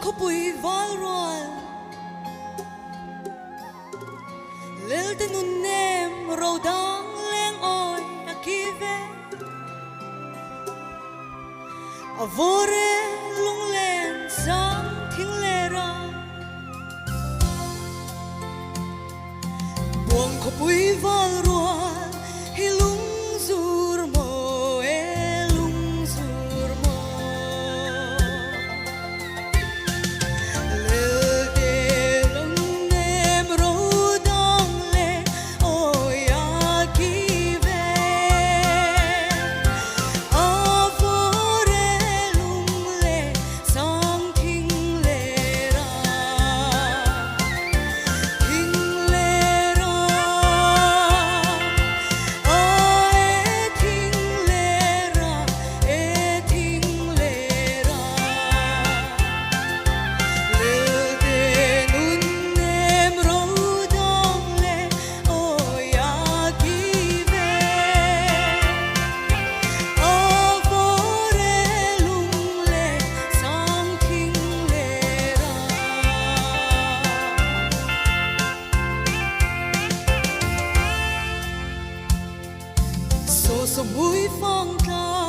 có bụi vál rồi lel tên nun nem râu đang lên oi a kia về a vô re lung lên sáng thiên lê ra buông có bụi vál rồi hi lung zur mo e lung zur mo lel te lung nem râu đang lên oi a kia về a vô re lung lên sáng thiên lê ra thiên lê ra e thiên lê ra e thiên lê ra lel te nun nem râu đang lên oi a kia về a vô re lung lên sáng thiên lê ra so so mũi phong ca